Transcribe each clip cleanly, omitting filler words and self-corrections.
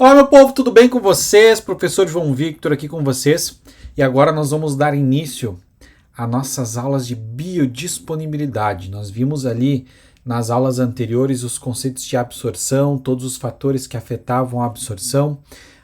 Olá, meu povo, tudo bem com vocês? Professor João Victor aqui com vocês. E agora nós vamos dar início às nossas aulas de biodisponibilidade. Nós vimos ali nas aulas anteriores os conceitos de absorção, todos os fatores que afetavam a absorção.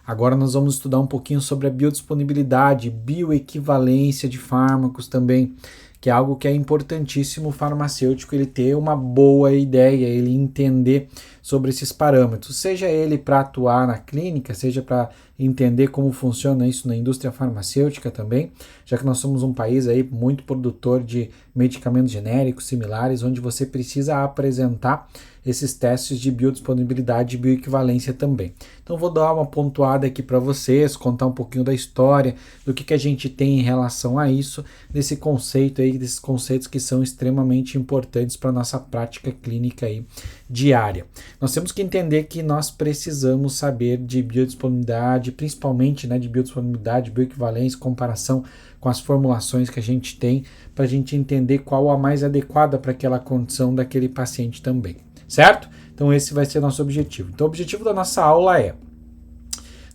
Agora nós vamos estudar um pouquinho sobre a biodisponibilidade, bioequivalência de fármacos também, que é algo que é importantíssimo o farmacêutico ele ter uma boa ideia, ele entender sobre esses parâmetros, seja ele para atuar na clínica, seja para entender como funciona isso na indústria farmacêutica também, já que nós somos um país aí muito produtor de medicamentos genéricos similares, onde você precisa apresentar esses testes de biodisponibilidade e bioequivalência também. Então vou dar uma pontuada aqui para vocês, contar um pouquinho da história, do que a gente tem em relação a isso, desse conceito aí, desses conceitos que são extremamente importantes para a nossa prática clínica aí diária. Nós temos que entender que nós precisamos saber de biodisponibilidade, principalmente de biodisponibilidade, bioequivalência, comparação com as formulações que a gente tem, para a gente entender qual a mais adequada para aquela condição daquele paciente também, certo? Então esse vai ser nosso objetivo. Então o objetivo da nossa aula é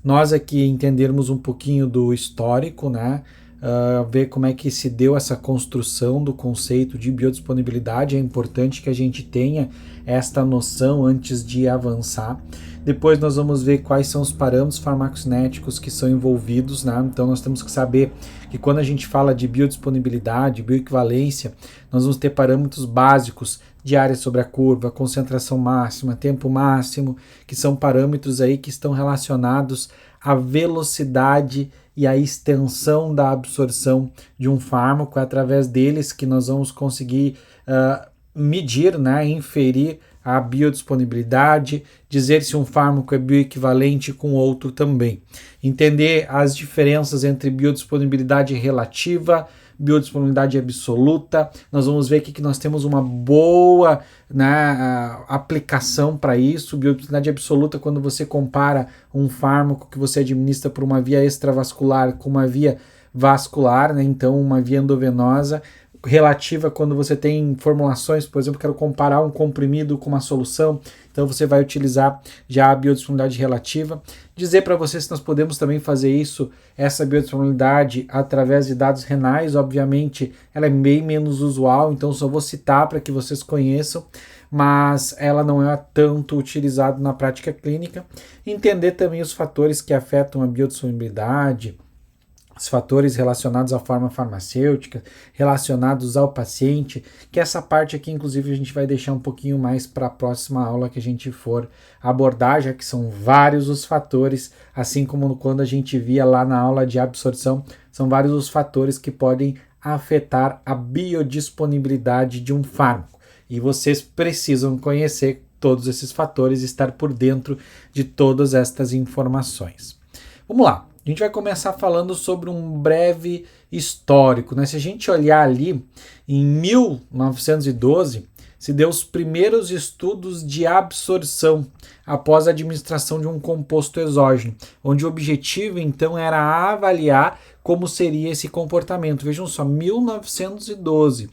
nós aqui entendermos um pouquinho do histórico, ver como é que se deu essa construção do conceito de biodisponibilidade. É importante que a gente tenha esta noção antes de avançar. Depois nós vamos ver quais são os parâmetros farmacocinéticos que são envolvidos, Então nós temos que saber que quando a gente fala de biodisponibilidade, bioequivalência, nós vamos ter parâmetros básicos de área sobre a curva, concentração máxima, tempo máximo, que são parâmetros aí que estão relacionados à velocidade e a extensão da absorção de um fármaco. É através deles que nós vamos conseguir medir, inferir a biodisponibilidade, dizer se um fármaco é bioequivalente com outro também. Entender as diferenças entre biodisponibilidade relativa, biodisponibilidade absoluta. Nós vamos ver aqui que nós temos uma boa aplicação para isso. Biodisponibilidade absoluta, quando você compara um fármaco que você administra por uma via extravascular com uma via vascular, então uma via endovenosa. Relativa, quando você tem formulações, por exemplo, quero comparar um comprimido com uma solução, então você vai utilizar já a biodisponibilidade relativa. Dizer para vocês se nós podemos também fazer isso, essa biodisponibilidade, através de dados renais. Obviamente ela é bem menos usual, então só vou citar para que vocês conheçam, mas ela não é tanto utilizada na prática clínica. Entender também os fatores que afetam a biodisponibilidade, os fatores relacionados à forma farmacêutica, relacionados ao paciente, que essa parte aqui, inclusive, a gente vai deixar um pouquinho mais para a próxima aula que a gente for abordar, já que são vários os fatores, assim como quando a gente via lá na aula de absorção, são vários os fatores que podem afetar a biodisponibilidade de um fármaco. E vocês precisam conhecer todos esses fatores e estar por dentro de todas estas informações. Vamos lá. A gente vai começar falando sobre um breve histórico, Se a gente olhar ali, em 1912, se deu os primeiros estudos de absorção após a administração de um composto exógeno, onde o objetivo, então, era avaliar como seria esse comportamento. Vejam só, 1912.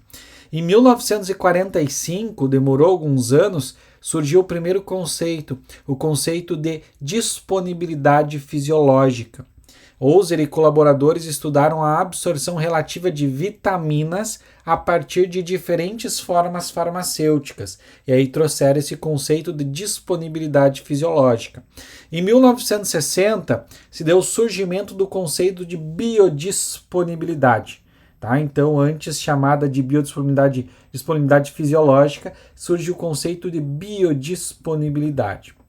Em 1945, demorou alguns anos, surgiu o primeiro conceito, o conceito de disponibilidade fisiológica. Ouser e colaboradores estudaram a absorção relativa de vitaminas a partir de diferentes formas farmacêuticas, e aí trouxeram esse conceito de disponibilidade fisiológica. Em 1960, se deu o surgimento do conceito de biodisponibilidade. Então, antes chamada de disponibilidade fisiológica, surge o conceito de biodisponibilidade.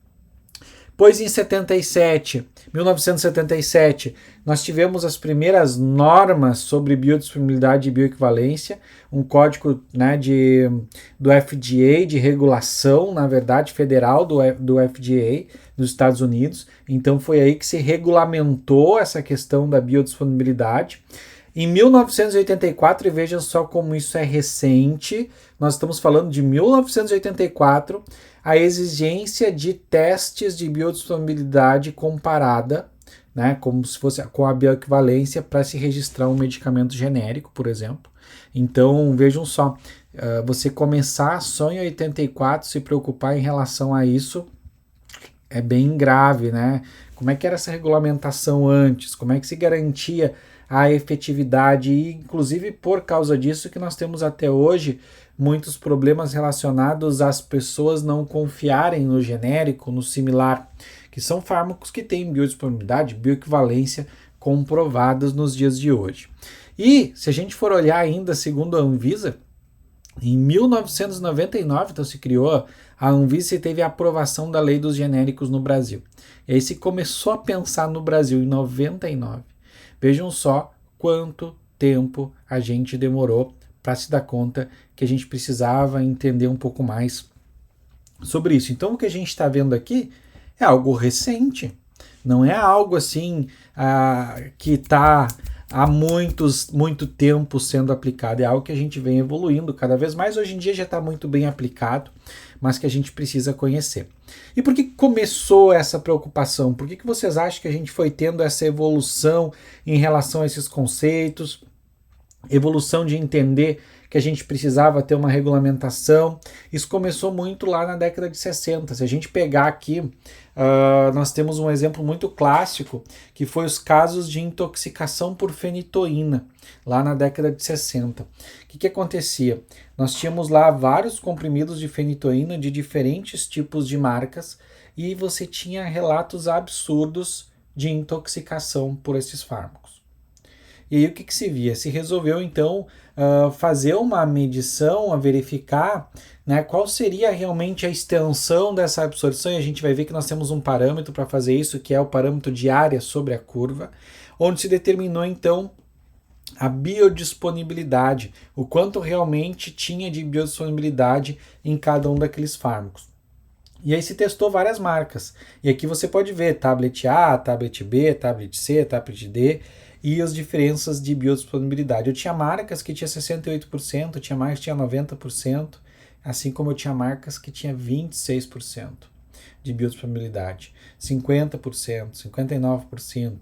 Pois em 1977, nós tivemos as primeiras normas sobre biodisponibilidade e bioequivalência, um código do FDA, de regulação, na verdade, federal do FDA, nos Estados Unidos. Então foi aí que se regulamentou essa questão da biodisponibilidade. Em 1984, e vejam só como isso é recente, nós estamos falando de 1984, a exigência de testes de biodisponibilidade comparada, como se fosse com a bioequivalência para se registrar um medicamento genérico, por exemplo. Então, vejam só, você começar só em 84, se preocupar em relação a isso, é bem grave, né? Como é que era essa regulamentação antes? Como é que se garantia a efetividade? E, inclusive, por causa disso que nós temos até hoje muitos problemas relacionados às pessoas não confiarem no genérico, no similar, que são fármacos que têm biodisponibilidade, bioequivalência comprovadas nos dias de hoje. E, se a gente for olhar ainda, segundo a Anvisa, em 1999, então se criou a Anvisa e teve a aprovação da lei dos genéricos no Brasil. E aí se começou a pensar no Brasil em 99. Vejam só quanto tempo a gente demorou para se dar conta que a gente precisava entender um pouco mais sobre isso. Então o que a gente está vendo aqui é algo recente, não é algo assim que está há muito tempo sendo aplicado, é algo que a gente vem evoluindo cada vez mais, hoje em dia já está muito bem aplicado, mas que a gente precisa conhecer. E por que começou essa preocupação? Por que vocês acham que a gente foi tendo essa evolução em relação a esses conceitos? Evolução de entender que a gente precisava ter uma regulamentação. Isso começou muito lá na década de 60. Se a gente pegar aqui, nós temos um exemplo muito clássico, que foi os casos de intoxicação por fenitoína, lá na década de 60. O que acontecia? Nós tínhamos lá vários comprimidos de fenitoína de diferentes tipos de marcas e você tinha relatos absurdos de intoxicação por esses fármacos. E aí o que se via? Se resolveu então fazer uma medição, a verificar, né, qual seria realmente a extensão dessa absorção, e a gente vai ver que nós temos um parâmetro para fazer isso, que é o parâmetro de área sobre a curva, onde se determinou então a biodisponibilidade, o quanto realmente tinha de biodisponibilidade em cada um daqueles fármacos. E aí se testou várias marcas. E aqui você pode ver tablet A, tablet B, tablet C, tablet D e as diferenças de biodisponibilidade. Eu tinha marcas que tinha 68%, tinha marcas que tinha 90%, assim como eu tinha marcas que tinha 26% de biodisponibilidade, 50%, 59%.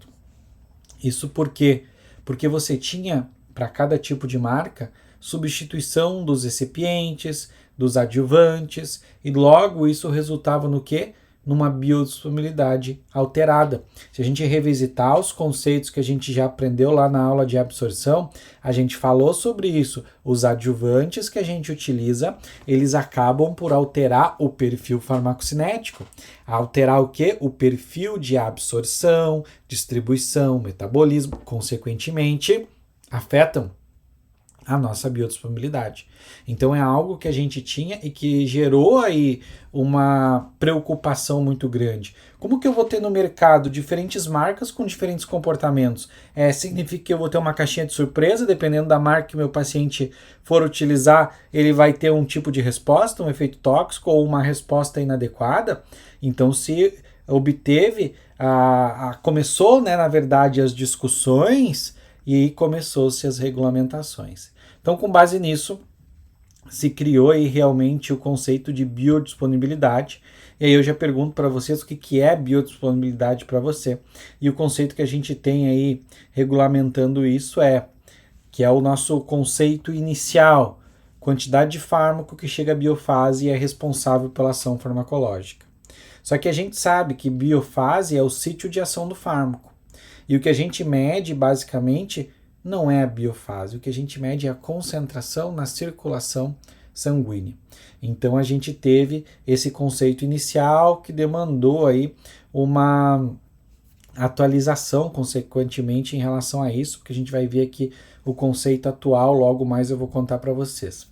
Isso por quê? Porque você tinha, para cada tipo de marca, substituição dos recipientes, dos adjuvantes, e logo isso resultava no quê? Numa biodisponibilidade alterada. Se a gente revisitar os conceitos que a gente já aprendeu lá na aula de absorção, a gente falou sobre isso. Os adjuvantes que a gente utiliza, eles acabam por alterar o perfil farmacocinético. Alterar o quê? O perfil de absorção, distribuição, metabolismo, consequentemente, afetam a nossa biodisponibilidade. Então é algo que a gente tinha e que gerou aí uma preocupação muito grande. Como que eu vou ter no mercado diferentes marcas com diferentes comportamentos? Significa que eu vou ter uma caixinha de surpresa, dependendo da marca que meu paciente for utilizar, ele vai ter um tipo de resposta, um efeito tóxico ou uma resposta inadequada. Então se obteve, começou, né, na verdade, as discussões e aí começou-se as regulamentações. Então, com base nisso, se criou aí realmente o conceito de biodisponibilidade. E aí eu já pergunto para vocês o que é biodisponibilidade para você. E o conceito que a gente tem aí regulamentando isso que é o nosso conceito inicial, quantidade de fármaco que chega à biofase e é responsável pela ação farmacológica. Só que a gente sabe que biofase é o sítio de ação do fármaco. E o que a gente mede, basicamente, não é a biofase. O que a gente mede é a concentração na circulação sanguínea. Então, a gente teve esse conceito inicial que demandou aí uma atualização, consequentemente, em relação a isso, porque a gente vai ver aqui o conceito atual, logo mais eu vou contar para vocês.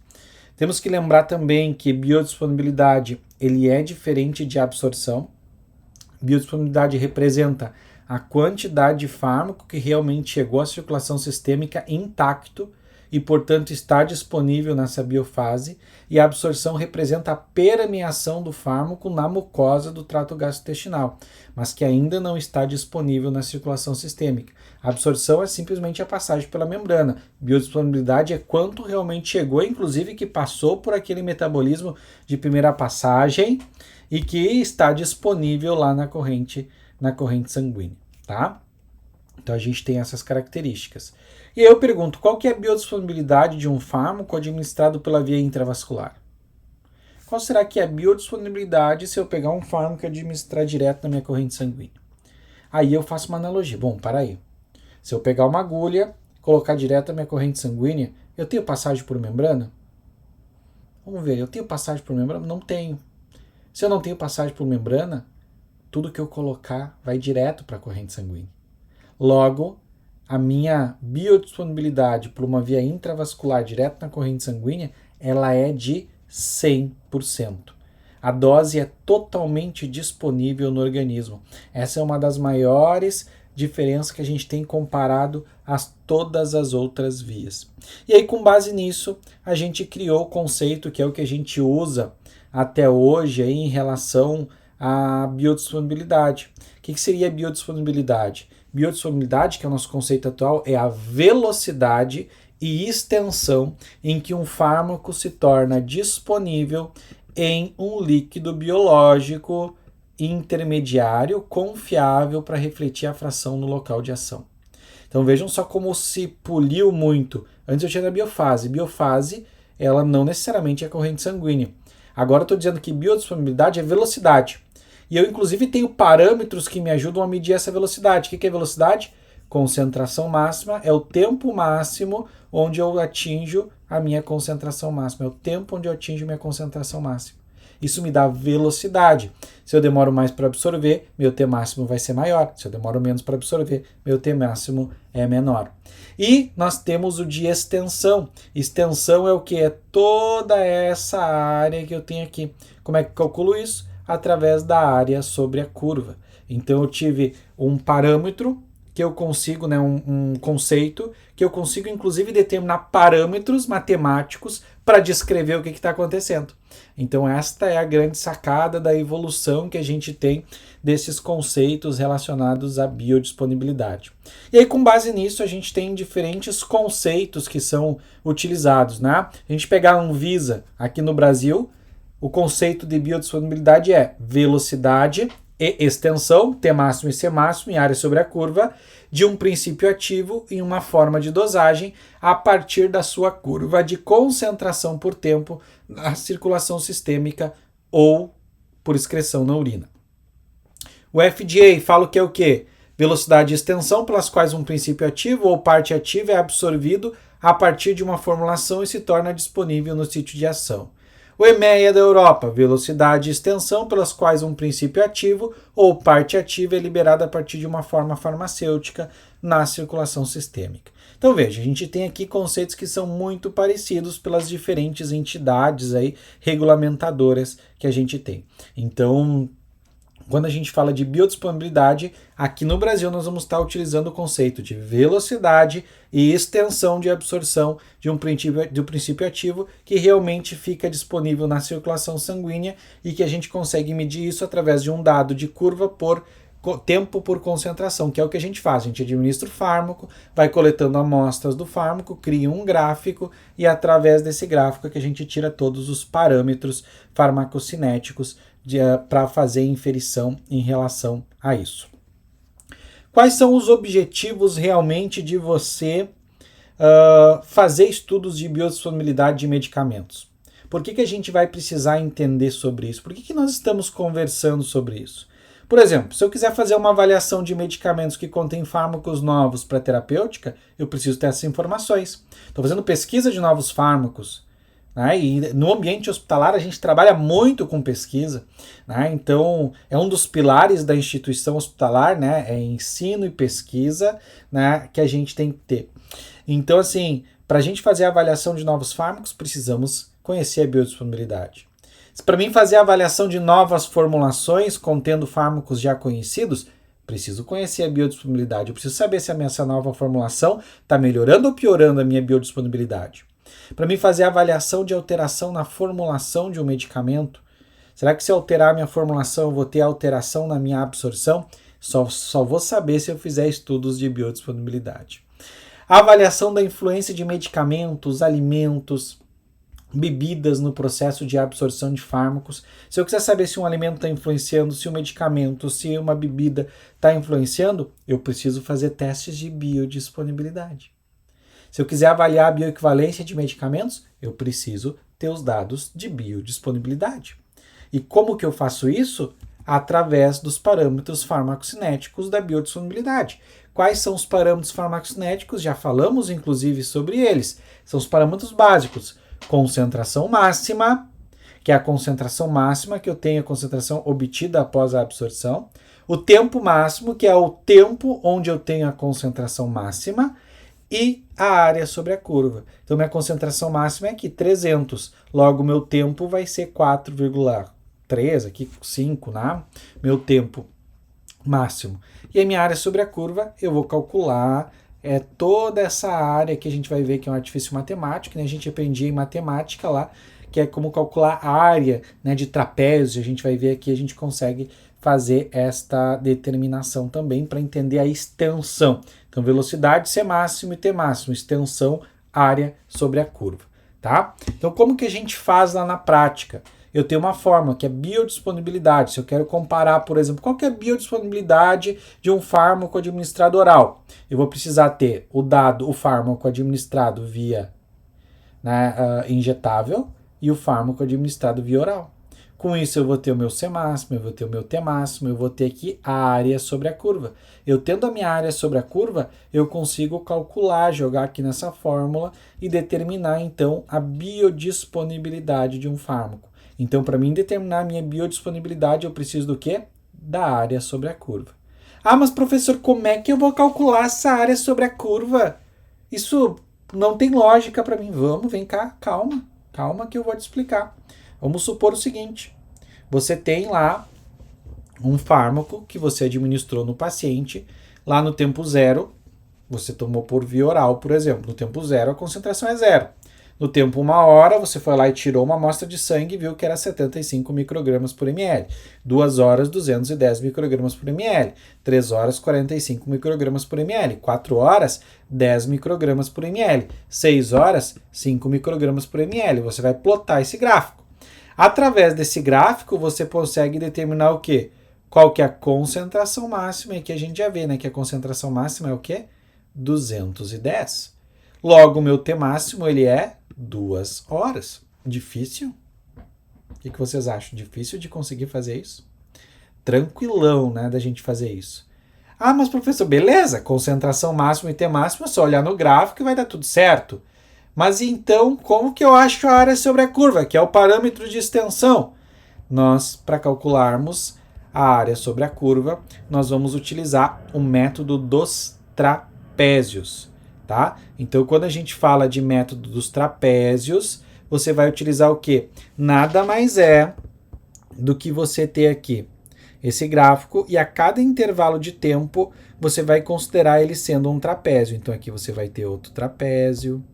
Temos que lembrar também que biodisponibilidade ele é diferente de absorção. Biodisponibilidade representa a quantidade de fármaco que realmente chegou à circulação sistêmica intacto e, portanto, está disponível nessa biofase, e a absorção representa a permeação do fármaco na mucosa do trato gastrointestinal, mas que ainda não está disponível na circulação sistêmica. A absorção é simplesmente a passagem pela membrana. Biodisponibilidade é quanto realmente chegou, inclusive que passou por aquele metabolismo de primeira passagem e que está disponível lá na corrente sanguínea, tá? Então a gente tem essas características. E aí eu pergunto, qual que é a biodisponibilidade de um fármaco administrado pela via intravascular? qual será que é a biodisponibilidade se eu pegar um fármaco e administrar direto na minha corrente sanguínea? Aí eu faço uma analogia. Bom, para aí. Se eu pegar uma agulha, colocar direto na minha corrente sanguínea, eu tenho passagem por membrana? Vamos ver, eu tenho passagem por membrana? Não tenho. Se eu não tenho passagem por membrana, tudo que eu colocar vai direto para a corrente sanguínea. Logo, a minha biodisponibilidade por uma via intravascular direto na corrente sanguínea, ela é de 100%. A dose é totalmente disponível no organismo. Essa é uma das maiores diferenças que a gente tem comparado a todas as outras vias. E aí, com base nisso, a gente criou o conceito que é o que a gente usa até hoje aí, em relação à biodisponibilidade. O que seria a biodisponibilidade? Biodisponibilidade, que é o nosso conceito atual, é a velocidade e extensão em que um fármaco se torna disponível em um líquido biológico intermediário confiável para refletir a fração no local de ação. Então vejam só como se poliu muito. Antes eu tinha a biofase. Biofase, ela não necessariamente é corrente sanguínea. Agora eu estou dizendo que biodisponibilidade é velocidade. E eu, inclusive, tenho parâmetros que me ajudam a medir essa velocidade. O que é velocidade? Concentração máxima é o tempo máximo onde eu atinjo a minha concentração máxima. É o tempo onde eu atinjo a minha concentração máxima. Isso me dá velocidade. Se eu demoro mais para absorver, meu T máximo vai ser maior. Se eu demoro menos para absorver, meu T máximo é menor. E nós temos o de extensão. Extensão é o que? É toda essa área que eu tenho aqui. Como é que eu calculo isso? Através da área sobre a curva. Então eu tive um parâmetro que eu consigo, né, um conceito, que eu consigo inclusive determinar parâmetros matemáticos para descrever o que está acontecendo. Então esta é a grande sacada da evolução que a gente tem desses conceitos relacionados à biodisponibilidade. E aí, com base nisso, a gente tem diferentes conceitos que são utilizados, né? A gente pegar um Anvisa aqui no Brasil, o conceito de biodisponibilidade é velocidade e extensão, T máximo e C máximo, em área sobre a curva, de um princípio ativo em uma forma de dosagem a partir da sua curva de concentração por tempo na circulação sistêmica ou por excreção na urina. O FDA fala que é o quê? Velocidade e extensão pelas quais um princípio ativo ou parte ativa é absorvido a partir de uma formulação e se torna disponível no sítio de ação. O EMEA da Europa, velocidade e extensão pelas quais um princípio ativo ou parte ativa é liberada a partir de uma forma farmacêutica na circulação sistêmica. Então veja, a gente tem aqui conceitos que são muito parecidos pelas diferentes entidades aí regulamentadoras que a gente tem. Então, quando a gente fala de biodisponibilidade, aqui no Brasil nós vamos estar utilizando o conceito de velocidade e extensão de absorção de um princípio ativo que realmente fica disponível na circulação sanguínea e que a gente consegue medir isso através de um dado de curva por tempo por concentração, que é o que a gente faz. A gente administra o fármaco, vai coletando amostras do fármaco, cria um gráfico e através desse gráfico é que a gente tira todos os parâmetros farmacocinéticos para fazer inferição em relação a isso. Quais são os objetivos realmente de você fazer estudos de biodisponibilidade de medicamentos? Por que a gente vai precisar entender sobre isso? Por que nós estamos conversando sobre isso? Por exemplo, se eu quiser fazer uma avaliação de medicamentos que contêm fármacos novos para terapêutica, eu preciso ter essas informações. Estou fazendo pesquisa de novos fármacos, né? E no ambiente hospitalar a gente trabalha muito com pesquisa, né? Então é um dos pilares da instituição hospitalar, né? É ensino e pesquisa, né? Que a gente tem que ter. Então, assim, para a gente fazer a avaliação de novos fármacos, precisamos conhecer a biodisponibilidade. Para mim fazer a avaliação de novas formulações contendo fármacos já conhecidos, preciso conhecer a biodisponibilidade. Eu preciso saber se essa nova formulação está melhorando ou piorando a minha biodisponibilidade. Para mim fazer a avaliação de alteração na formulação de um medicamento, será que se eu alterar a minha formulação eu vou ter alteração na minha absorção? Só vou saber se eu fizer estudos de biodisponibilidade. A avaliação da influência de medicamentos, alimentos, bebidas no processo de absorção de fármacos. Se eu quiser saber se um alimento está influenciando, se um medicamento, se uma bebida está influenciando, eu preciso fazer testes de biodisponibilidade. Se eu quiser avaliar a bioequivalência de medicamentos, eu preciso ter os dados de biodisponibilidade. E como que eu faço isso? Através dos parâmetros farmacocinéticos da biodisponibilidade. Quais são os parâmetros farmacocinéticos? Já falamos, inclusive, sobre eles. São os parâmetros básicos. Concentração máxima, que é a concentração máxima que eu tenho, a concentração obtida após a absorção. O tempo máximo, que é o tempo onde eu tenho a concentração máxima. E a área sobre a curva. Então, minha concentração máxima é aqui, 300. Logo, meu tempo vai ser 4,3, aqui 5, né? Meu tempo máximo. E a minha área sobre a curva, eu vou calcular toda essa área que a gente vai ver que é um artifício matemático, né? A gente aprendia em matemática lá, que é como calcular a área, né, de trapézio. A gente vai ver aqui, a gente consegue fazer esta determinação também para entender a extensão. Então, velocidade C máximo e T máximo, extensão, área sobre a curva, tá? Então, como que a gente faz lá na prática? Eu tenho uma fórmula que é biodisponibilidade. Se eu quero comparar, por exemplo, qual que é a biodisponibilidade de um fármaco administrado oral? Eu vou precisar ter o fármaco administrado via, né, injetável e o fármaco administrado via oral. Com isso, eu vou ter o meu C máximo, eu vou ter o meu T máximo, eu vou ter aqui a área sobre a curva. Eu tendo a minha área sobre a curva, eu consigo calcular, jogar aqui nessa fórmula e determinar, então, a biodisponibilidade de um fármaco. Então, para mim determinar a minha biodisponibilidade, eu preciso do quê? Da área sobre a curva. Ah, mas professor, como é que eu vou calcular essa área sobre a curva? Isso não tem lógica para mim. Vamos, vem cá, calma que eu vou te explicar. Vamos supor o seguinte, você tem lá um fármaco que você administrou no paciente, lá no tempo zero, você tomou por via oral, por exemplo, no tempo zero a concentração é 0. No tempo 1 hora, você foi lá e tirou uma amostra de sangue e viu que era 75 microgramas por ml. 2 horas, 210 microgramas por ml. 3 horas, 45 microgramas por ml. 4 horas, 10 microgramas por ml. 6 horas, 5 microgramas por ml. Você vai plotar esse gráfico. Através desse gráfico, você consegue determinar o quê? Qual que é a concentração máxima? E aqui a gente já vê, né, que a concentração máxima é o quê? 210. Logo, o meu T máximo, ele é 2 horas. Difícil? O que vocês acham? Difícil de conseguir fazer isso? Tranquilão, né, da gente fazer isso. Ah, mas professor, beleza, concentração máxima e T máximo, é só olhar no gráfico e vai dar tudo certo. Mas então, como que eu acho a área sobre a curva, que é o parâmetro de extensão? Nós, para calcularmos a área sobre a curva, nós vamos utilizar o método dos trapézios, tá? Então, quando a gente fala de método dos trapézios, você vai utilizar o quê? Nada mais é do que você ter aqui esse gráfico e a cada intervalo de tempo você vai considerar ele sendo um trapézio. Então, aqui você vai ter outro trapézio.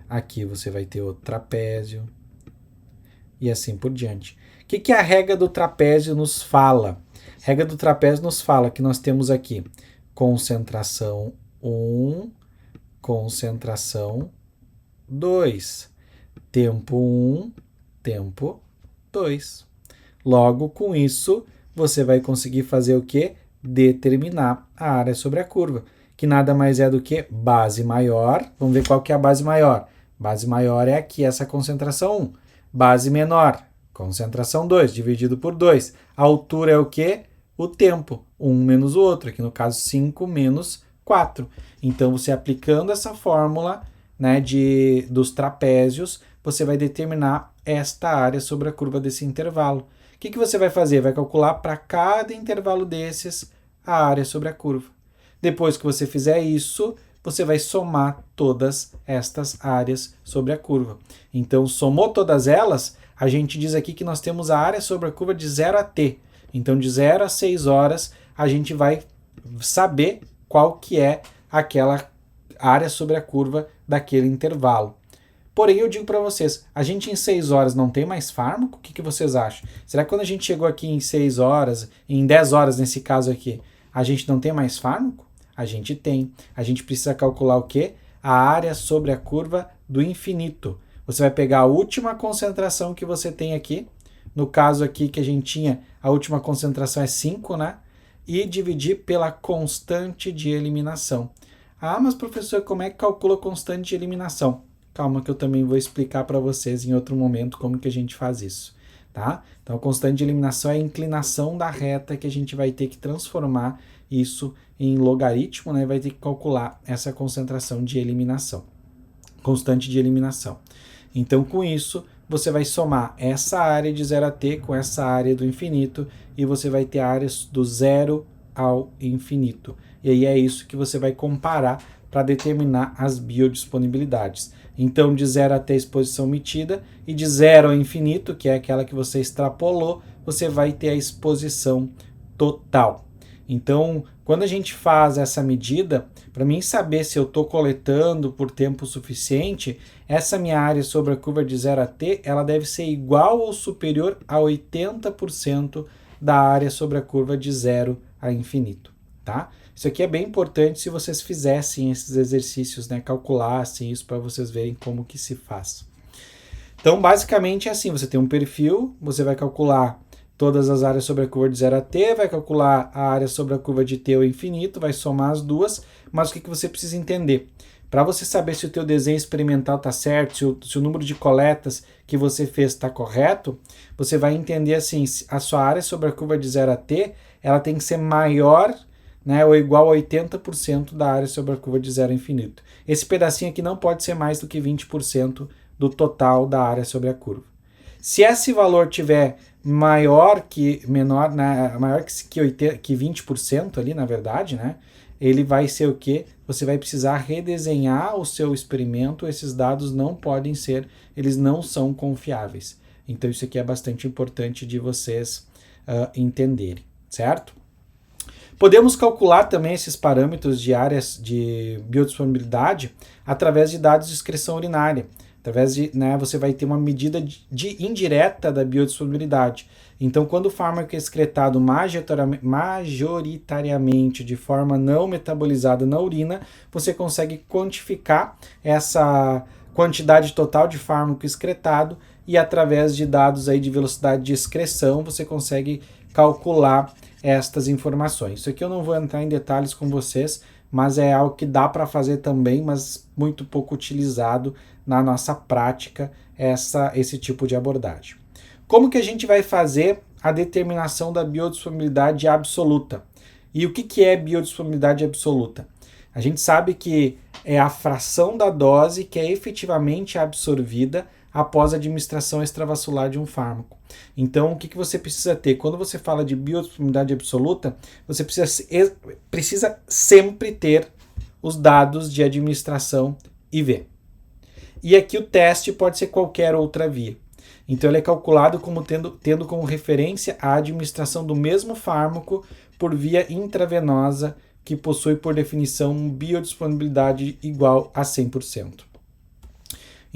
Aqui você vai ter outro trapézio e assim por diante. O que a regra do trapézio nos fala? A regra do trapézio nos fala que nós temos aqui concentração 1, concentração 2, tempo 1, tempo 2. Logo, com isso, você vai conseguir fazer o quê? Determinar a área sobre a curva, que nada mais é do que base maior. Vamos ver qual que é a base maior. Base maior é aqui, essa concentração 1. Base menor, concentração 2, dividido por 2. A altura é o quê? O tempo. 1 menos o outro, aqui no caso 5 menos 4. Então, você aplicando essa fórmula, né, dos trapézios, você vai determinar esta área sobre a curva desse intervalo. O que você vai fazer? Vai calcular para cada intervalo desses a área sobre a curva. Depois que você fizer isso, você vai somar todas estas áreas sobre a curva. Então, somou todas elas, a gente diz aqui que nós temos a área sobre a curva de 0 a t. Então, de 0 a 6 horas, a gente vai saber qual que é aquela área sobre a curva daquele intervalo. Porém, eu digo para vocês, a gente em 6 horas não tem mais fármaco? O que vocês acham? Será que quando a gente chegou aqui em 6 horas, em 10 horas nesse caso aqui, a gente não tem mais fármaco? A gente tem. A gente precisa calcular o quê? A área sobre a curva do infinito. Você vai pegar a última concentração que você tem aqui, no caso aqui que a gente tinha, a última concentração é 5, né? E dividir pela constante de eliminação. Ah, mas professor, como é que calcula a constante de eliminação? Calma que eu também vou explicar para vocês em outro momento como que a gente faz isso, tá? Então, a constante de eliminação é a inclinação da reta que a gente vai ter que transformar isso em logaritmo, né? Vai ter que calcular essa concentração de eliminação, constante de eliminação. Então, com isso, você vai somar essa área de 0 a t com essa área do infinito e você vai ter áreas do zero ao infinito. E aí é isso que você vai comparar para determinar as biodisponibilidades. Então, de 0 até a exposição medida e de 0 ao infinito, que é aquela que você extrapolou, você vai ter a exposição total. Então, quando a gente faz essa medida, para mim saber se eu estou coletando por tempo suficiente, essa minha área sobre a curva de 0 a t, ela deve ser igual ou superior a 80% da área sobre a curva de 0 a infinito, tá? Isso aqui é bem importante se vocês fizessem esses exercícios, né? Calculassem isso para vocês verem como que se faz. Então, basicamente é assim, você tem um perfil, você vai calcular todas as áreas sobre a curva de 0 a t, vai calcular a área sobre a curva de t ao infinito, vai somar as duas, mas o que você precisa entender? Para você saber se o teu desenho experimental está certo, se o número de coletas que você fez está correto, você vai entender assim, a sua área sobre a curva de 0 a t, ela tem que ser maior, né, ou igual a 80% da área sobre a curva de 0 a infinito. Esse pedacinho aqui não pode ser mais do que 20% do total da área sobre a curva. Se esse valor tiver maior que 20% ali, na verdade, né, ele vai ser o quê? Você vai precisar redesenhar o seu experimento, esses dados não podem ser, eles não são confiáveis. Então isso aqui é bastante importante de vocês entenderem, certo? Podemos calcular também esses parâmetros de áreas de biodisponibilidade através de dados de excreção urinária. Através de, né, você vai ter uma medida indireta da biodisponibilidade. Então, quando o fármaco é excretado majoritariamente de forma não metabolizada na urina, você consegue quantificar essa quantidade total de fármaco excretado e através de dados aí de velocidade de excreção, você consegue calcular estas informações. Isso aqui eu não vou entrar em detalhes com vocês, mas é algo que dá para fazer também, mas muito pouco utilizado na nossa prática esse tipo de abordagem. Como que a gente vai fazer a determinação da biodisponibilidade absoluta? E o que é biodisponibilidade absoluta? A gente sabe que é a fração da dose que é efetivamente absorvida após a administração extravascular de um fármaco. Então, o que você precisa ter? Quando você fala de biodisponibilidade absoluta, você precisa sempre ter os dados de administração IV. E aqui o teste pode ser qualquer outra via. Então, ele é calculado como tendo como referência a administração do mesmo fármaco por via intravenosa, que possui, por definição, biodisponibilidade igual a 100%.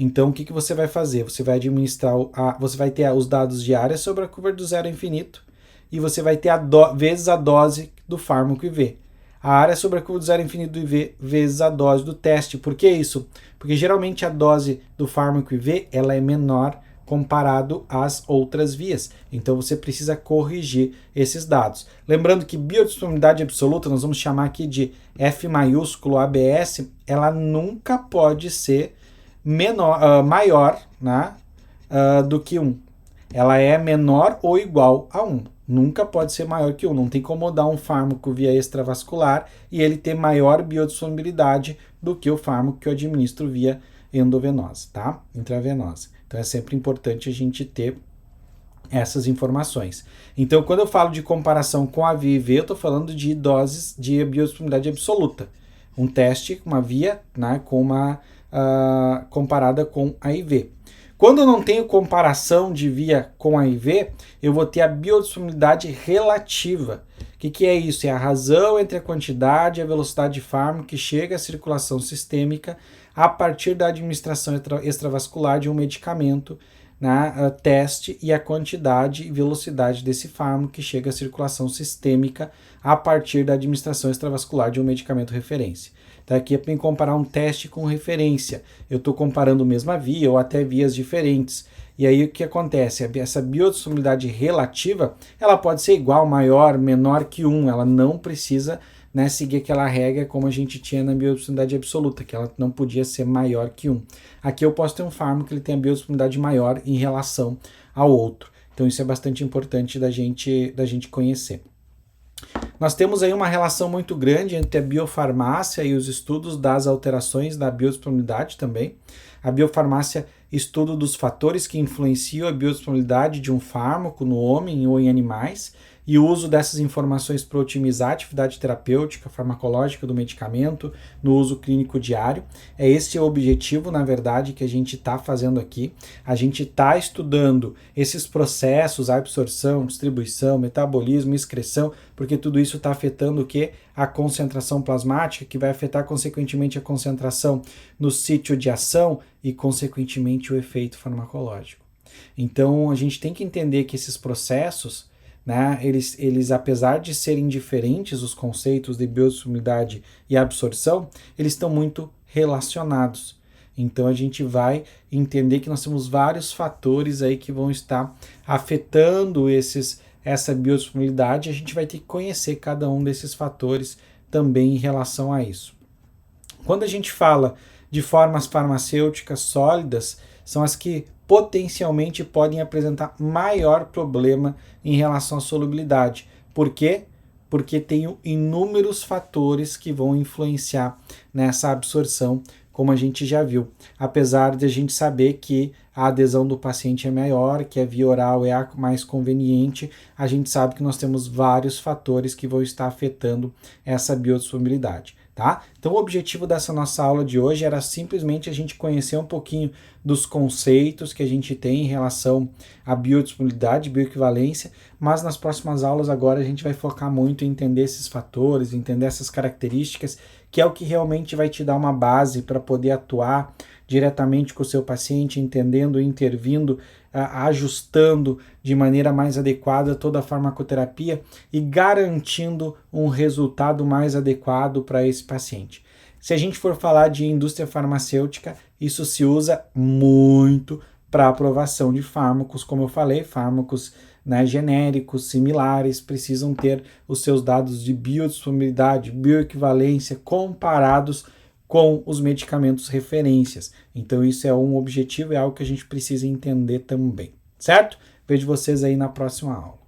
Então, o que você vai fazer? Você vai administrar, você vai ter os dados de área sobre a curva do zero ao infinito e você vai ter vezes a dose do fármaco IV. A área sobre a curva do zero ao infinito do IV vezes a dose do teste. Por que isso? Porque geralmente a dose do fármaco IV ela é menor comparado às outras vias. Então, você precisa corrigir esses dados. Lembrando que biodisponibilidade absoluta, nós vamos chamar aqui de F maiúsculo ABS, ela nunca pode ser maior, né, do que 1. Ela é menor ou igual a 1. Nunca pode ser maior que 1. Não tem como dar um fármaco via extravascular e ele ter maior biodisponibilidade do que o fármaco que eu administro via endovenosa, tá? Intravenosa. Então é sempre importante a gente ter essas informações. Então, quando eu falo de comparação com a via IV, eu estou falando de doses de biodisponibilidade absoluta. Um teste, uma via, né, com uma comparada com a IV. Quando eu não tenho comparação de via com a IV, eu vou ter a biodisponibilidade relativa. O que é isso? É a razão entre a quantidade e a velocidade de fármaco que chega à circulação sistêmica a partir da administração extravascular de um medicamento, né, teste, e a quantidade e velocidade desse fármaco que chega à circulação sistêmica a partir da administração extravascular de um medicamento referência. Então aqui é para comparar um teste com referência. Eu estou comparando a mesma via ou até vias diferentes. E aí o que acontece? Essa biodisponibilidade relativa, ela pode ser igual, maior, menor que 1. Ela não precisa né, seguir aquela regra como a gente tinha na biodisponibilidade absoluta, que ela não podia ser maior que 1. Aqui eu posso ter um fármaco que ele tem a biodisponibilidade maior em relação ao outro. Então isso é bastante importante da gente conhecer. Nós temos aí uma relação muito grande entre a biofarmácia e os estudos das alterações da biodisponibilidade também. A biofarmácia estuda dos fatores que influenciam a biodisponibilidade de um fármaco no homem ou em animais e o uso dessas informações para otimizar a atividade terapêutica, farmacológica do medicamento no uso clínico diário. É esse o objetivo, na verdade, que a gente está fazendo aqui. A gente está estudando esses processos, a absorção, distribuição, metabolismo, excreção, porque tudo isso está afetando o quê? A concentração plasmática, que vai afetar consequentemente a concentração no sítio de ação e consequentemente o efeito farmacológico. Então a gente tem que entender que esses processos, né, eles apesar de serem diferentes os conceitos de biodisponibilidade e absorção, eles estão muito relacionados. Então a gente vai entender que nós temos vários fatores aí que vão estar afetando essa biodisponibilidade, a gente vai ter que conhecer cada um desses fatores também em relação a isso. Quando a gente fala de formas farmacêuticas sólidas, são as que potencialmente podem apresentar maior problema em relação à solubilidade. Por quê? Porque tem inúmeros fatores que vão influenciar nessa absorção, como a gente já viu. Apesar de a gente saber que a adesão do paciente é maior, que a via oral é a mais conveniente, a gente sabe que nós temos vários fatores que vão estar afetando essa biodisponibilidade. Tá? Então o objetivo dessa nossa aula de hoje era simplesmente a gente conhecer um pouquinho dos conceitos que a gente tem em relação à biodisponibilidade, bioequivalência, mas nas próximas aulas agora a gente vai focar muito em entender esses fatores, entender essas características, que é o que realmente vai te dar uma base para poder atuar diretamente com o seu paciente, entendendo, intervindo, ajustando de maneira mais adequada toda a farmacoterapia e garantindo um resultado mais adequado para esse paciente. Se a gente for falar de indústria farmacêutica, isso se usa muito para aprovação de fármacos, como eu falei, fármacos, né, genéricos, similares, precisam ter os seus dados de biodisponibilidade, bioequivalência comparados com os medicamentos referências. Então isso é um objetivo, é algo que a gente precisa entender também, certo? Vejo vocês aí na próxima aula.